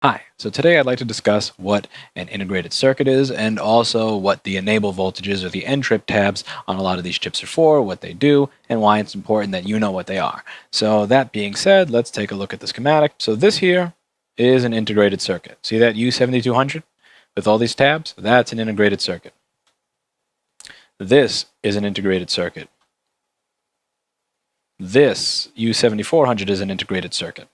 Hi, so today I'd like to discuss what an integrated circuit is and also what the enable voltages or the entrip tabs on a lot of these chips are for, what they do, and why it's important that you know what they are. So that being said, let's take a look at the schematic. So this here is an integrated circuit. See that U7200 with all these tabs? That's an integrated circuit. This is an integrated circuit. This U7400 is an integrated circuit.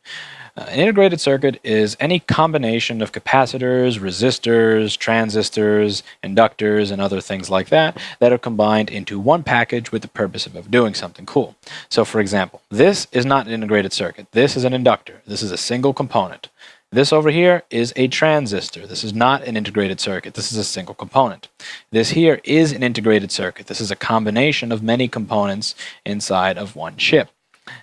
An integrated circuit is any combination of capacitors, resistors, transistors, inductors, and other things like that that are combined into one package with the purpose of doing something cool. So for example, this is not an integrated circuit. This is an inductor. This is a single component. This over here is a transistor. This is not an integrated circuit. This is a single component. This here is an integrated circuit. This is a combination of many components inside of one chip.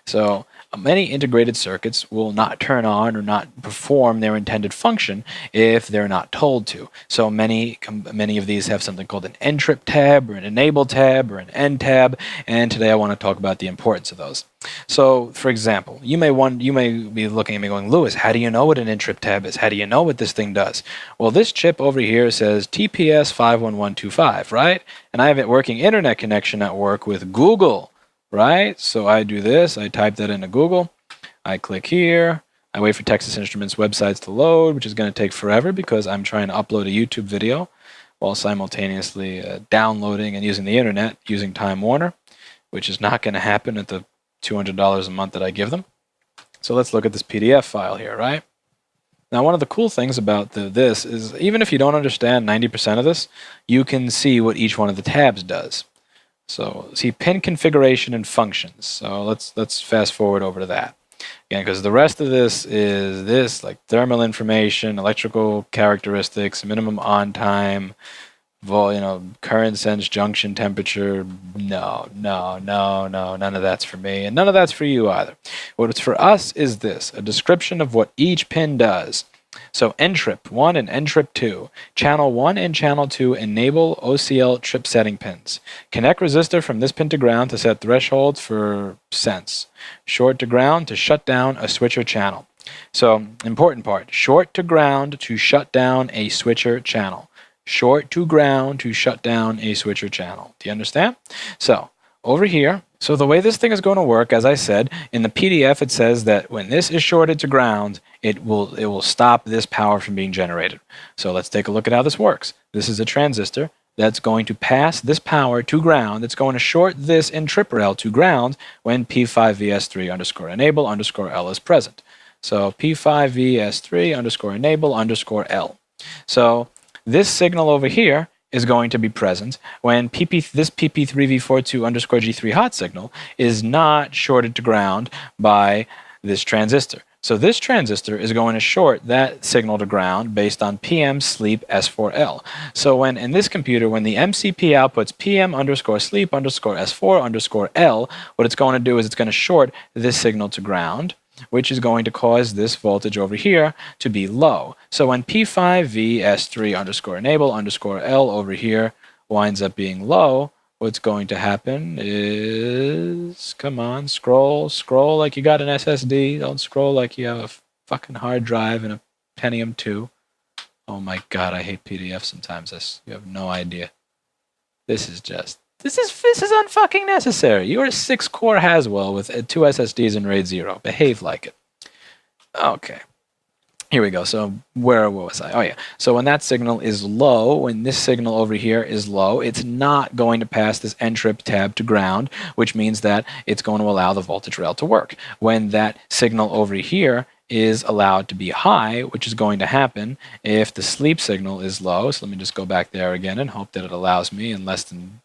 So many integrated circuits will not turn on or not perform their intended function if they're not told to. So many of these have something called an entrip tab or an enable tab or an end tab, and today I want to talk about the importance of those. So, for example, you may be looking at me going, Lewis, how do you know what an entrip tab is? How do you know what this thing does? Well, this chip over here says TPS 51125, right? And I have a working internet connection at work with Google. Right? So I do this, I type that into Google, I click here, I wait for Texas Instruments websites to load, which is going to take forever because I'm trying to upload a YouTube video while simultaneously downloading and using the internet using Time Warner, which is not going to happen at the $200 a month that I give them. So let's look at this PDF file here, right? Now, one of the cool things about this is even if you don't understand 90% of this, you can see what each one of the tabs does. So see pin configuration and functions. So let's fast forward over to that. Again, because the rest of this is this, like thermal information, electrical characteristics, minimum on time, current sense, junction temperature. No, none of that's for me, and none of that's for you either. What's for us is this, a description of what each pin does. So entrip 1 and entrip 2. Channel 1 and channel 2 enable OCL trip setting pins. Connect resistor from this pin to ground to set thresholds for sense. Short to ground to shut down a switcher channel. So important part, short to ground to shut down a switcher channel. Short to ground to shut down a switcher channel. Do you understand? So over here, so the way this thing is going to work, as I said, in the PDF it says that when this is shorted to ground, it will stop this power from being generated. So let's take a look at how this works. This is a transistor that's going to pass this power to ground. It's going to short this entrip rail to ground when P5VS3 underscore enable underscore L is present. So P5VS3 underscore enable underscore L. So this signal over here is going to be present when this PP3V42 underscore G3 hot signal is not shorted to ground by this transistor. So this transistor is going to short that signal to ground based on PM sleep S4L. So when in this computer, when the MCP outputs PM underscore sleep underscore S4 underscore L, what it's going to do is it's going to short this signal to ground, which is going to cause this voltage over here to be low. So when P5VS3 underscore enable underscore L over here winds up being low, what's going to happen is, come on, scroll like you got an SSD. Don't scroll like you have a fucking hard drive and a Pentium 2. Oh my God, I hate PDFs sometimes. You have no idea. This is unfucking necessary. You're a 6-core Haswell with 2 SSDs and RAID 0. Behave like it. Okay. Here we go. So where was I? Oh yeah. So when that signal is low, when this signal over here is low, it's not going to pass this entrip tab to ground, which means that it's going to allow the voltage rail to work. When that signal over here is allowed to be high, which is going to happen if the sleep signal is low. So let me just go back there again and hope that it allows me in less than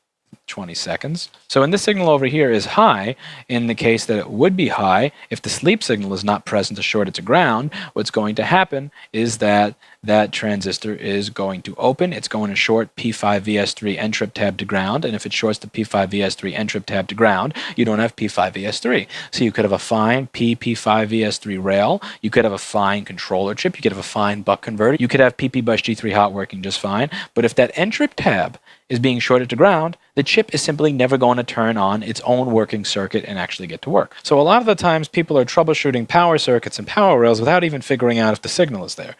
20 seconds. So when this signal over here is high, in the case that it would be high, if the sleep signal is not present to short it to ground, what's going to happen is that that transistor is going to open. It's going to short P5VS3 entrip tab to ground, and if it shorts the P5VS3 entrip tab to ground, you don't have P5VS3. So you could have a fine P5VS3 rail, you could have a fine controller chip, you could have a fine buck converter, you could have PP bus G3 hot working just fine, but if that entrip tab is being shorted to ground, the chip is simply never going to turn on its own working circuit and actually get to work. So a lot of the times people are troubleshooting power circuits and power rails without even figuring out if the signal is there.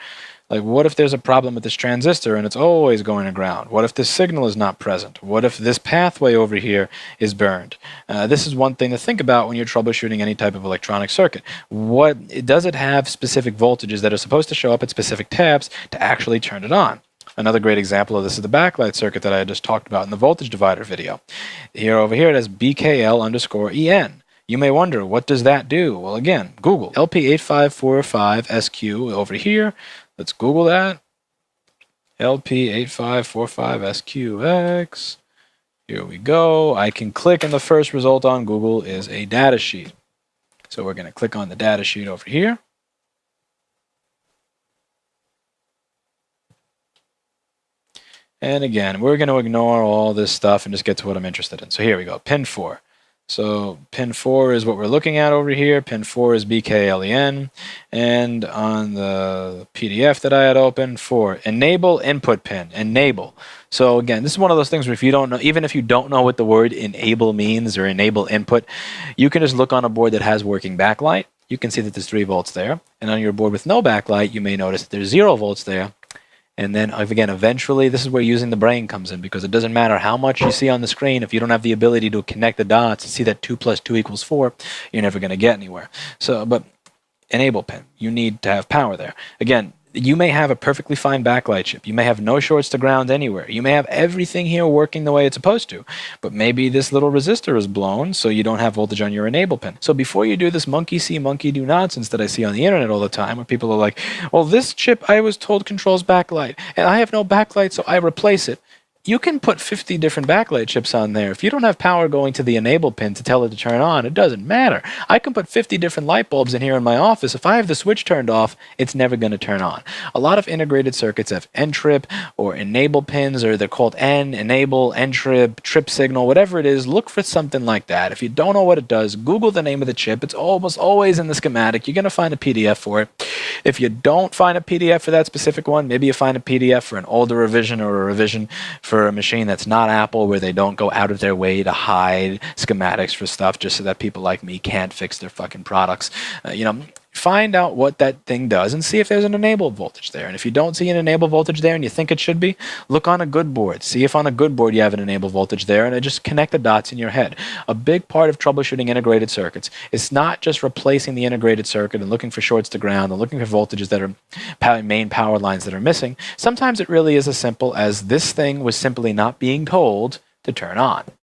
Like, what if there's a problem with this transistor and it's always going to ground? What if this signal is not present? What if this pathway over here is burned? This is one thing to think about when you're troubleshooting any type of electronic circuit. Does it have specific voltages that are supposed to show up at specific tabs to actually turn it on? Another great example of this is the backlight circuit that I just talked about in the voltage divider video. Over here it has BKL_EN. You may wonder, what does that do? Well, again, Google LP8545SQ over here. Let's Google that. LP8545SQX. Here we go. I can click, and the first result on Google is a data sheet. So we're going to click on the data sheet over here. And again, we're going to ignore all this stuff and just get to what I'm interested in. So here we go, pin 4. So pin 4 is what we're looking at over here. Pin 4 is BKLEN. And on the PDF that I had open, 4, enable input pin, enable. So again, this is one of those things where if you don't know, even if you don't know what the word enable means or enable input, you can just look on a board that has working backlight. You can see that there's 3 volts there. And on your board with no backlight, you may notice that there's 0 volts there. And then, again, eventually, this is where using the brain comes in, because it doesn't matter how much you see on the screen. If you don't have the ability to connect the dots and see that 2 + 2 = 4, you're never going to get anywhere. So, but enable pin, you need to have power there. Again, you may have a perfectly fine backlight chip. You may have no shorts to ground anywhere. You may have everything here working the way it's supposed to, but maybe this little resistor is blown, so you don't have voltage on your enable pin. So before you do this monkey see, monkey do nonsense that I see on the internet all the time, where people are like, well, this chip I was told controls backlight, and I have no backlight, so I replace it. You can put 50 different backlight chips on there. If you don't have power going to the enable pin to tell it to turn on, it doesn't matter. I can put 50 different light bulbs in here in my office. If I have the switch turned off, it's never going to turn on. A lot of integrated circuits have entrip or enable pins, or they're called enable, entrip, trip signal, whatever it is. Look for something like that. If you don't know what it does, Google the name of the chip. It's almost always in the schematic. You're going to find a PDF for it. If you don't find a PDF for that specific one, maybe you find a PDF for an older revision or a revision for a machine that's not Apple, where they don't go out of their way to hide schematics for stuff just so that people like me can't fix their fucking products. Find out what that thing does and see if there's an enable voltage there. And if you don't see an enable voltage there and you think it should be, look on a good board. See if on a good board you have an enable voltage there, and just connect the dots in your head. A big part of troubleshooting integrated circuits is not just replacing the integrated circuit and looking for shorts to ground and looking for voltages that are main power lines that are missing. Sometimes it really is as simple as this thing was simply not being told to turn on.